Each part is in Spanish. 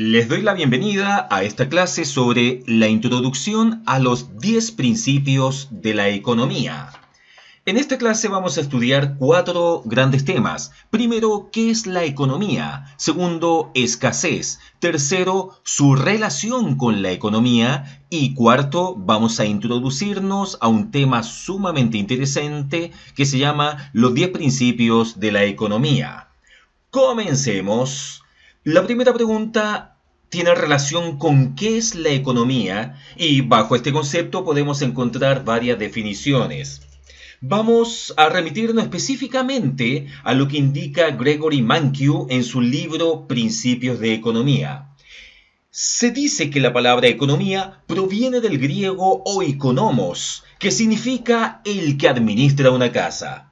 Les doy la bienvenida a esta clase sobre la introducción a los 10 principios de la economía. En esta clase vamos a estudiar 4 grandes temas. Primero, ¿qué es la economía? Segundo, escasez. Tercero, su relación con la economía. Y cuarto, vamos a introducirnos a un tema sumamente interesante que se llama los 10 principios de la economía. Comencemos. La primera pregunta tiene relación con qué es la economía y bajo este concepto podemos encontrar varias definiciones. Vamos a remitirnos específicamente a lo que indica Gregory Mankiw en su libro Principios de Economía. Se dice que la palabra economía proviene del griego oikonomos, que significa el que administra una casa.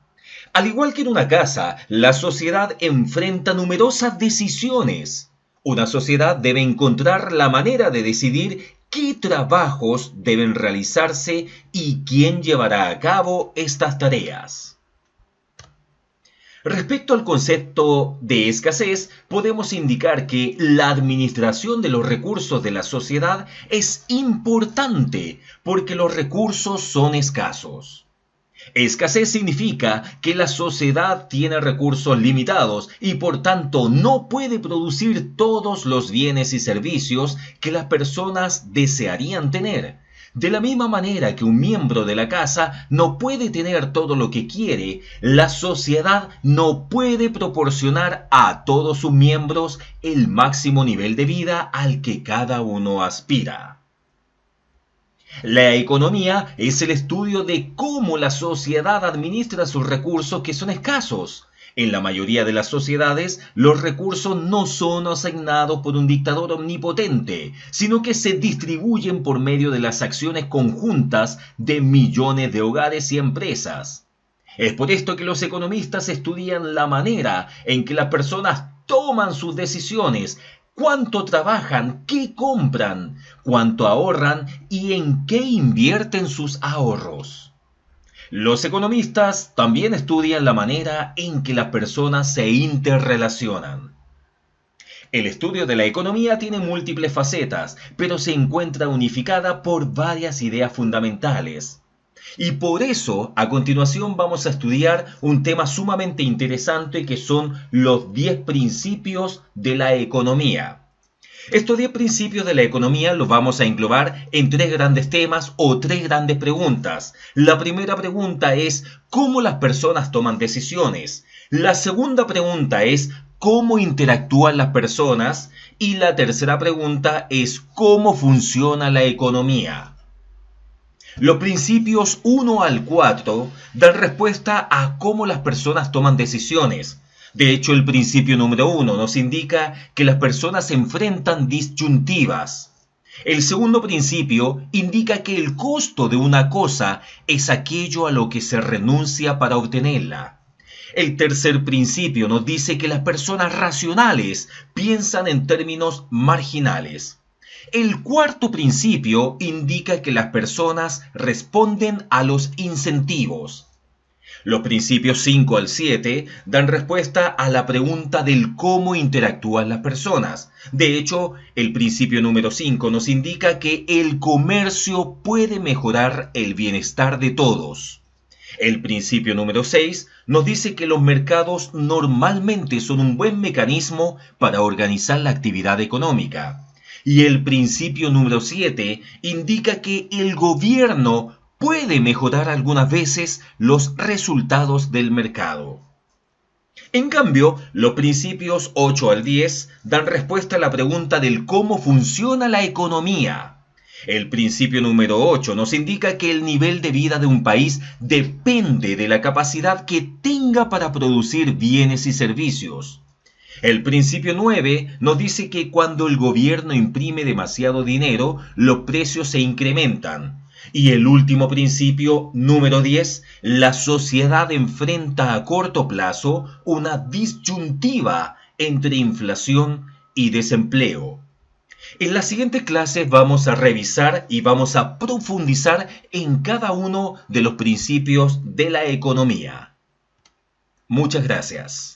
Al igual que en una casa, la sociedad enfrenta numerosas decisiones. Una sociedad debe encontrar la manera de decidir qué trabajos deben realizarse y quién llevará a cabo estas tareas. Respecto al concepto de escasez, podemos indicar que la administración de los recursos de la sociedad es importante porque los recursos son escasos. Escasez significa que la sociedad tiene recursos limitados y por tanto no puede producir todos los bienes y servicios que las personas desearían tener. De la misma manera que un miembro de la casa no puede tener todo lo que quiere, la sociedad no puede proporcionar a todos sus miembros el máximo nivel de vida al que cada uno aspira. La economía es el estudio de cómo la sociedad administra sus recursos que son escasos. En la mayoría de las sociedades, los recursos no son asignados por un dictador omnipotente, sino que se distribuyen por medio de las acciones conjuntas de millones de hogares y empresas. Es por esto que los economistas estudian la manera en que las personas toman sus decisiones, cuánto trabajan, qué compran, cuánto ahorran y en qué invierten sus ahorros. Los economistas también estudian la manera en que las personas se interrelacionan. El estudio de la economía tiene múltiples facetas, pero se encuentra unificada por varias ideas fundamentales. Y por eso, a continuación vamos a estudiar un tema sumamente interesante que son los 10 principios de la economía. Estos 10 principios de la economía los vamos a englobar en 3 grandes temas o 3 grandes preguntas. La primera pregunta es ¿cómo las personas toman decisiones? La segunda pregunta es ¿cómo interactúan las personas? Y la tercera pregunta es ¿cómo funciona la economía? Los principios 1 al 4 dan respuesta a cómo las personas toman decisiones. De hecho, el principio número 1 nos indica que las personas enfrentan disyuntivas. El segundo principio indica que el costo de una cosa es aquello a lo que se renuncia para obtenerla. El tercer principio nos dice que las personas racionales piensan en términos marginales. El cuarto principio indica que las personas responden a los incentivos. Los principios 5 al 7 dan respuesta a la pregunta del cómo interactúan las personas. De hecho, el principio número 5 nos indica que el comercio puede mejorar el bienestar de todos. El principio número 6 nos dice que los mercados normalmente son un buen mecanismo para organizar la actividad económica. Y el principio número 7 indica que el gobierno puede mejorar algunas veces los resultados del mercado. En cambio, los principios 8 al 10 dan respuesta a la pregunta del cómo funciona la economía. El principio número 8 nos indica que el nivel de vida de un país depende de la capacidad que tenga para producir bienes y servicios. El principio 9 nos dice que cuando el gobierno imprime demasiado dinero, los precios se incrementan. Y el último principio, número 10, la sociedad enfrenta a corto plazo una disyuntiva entre inflación y desempleo. En las siguientes clases vamos a revisar y vamos a profundizar en cada uno de los principios de la economía. Muchas gracias.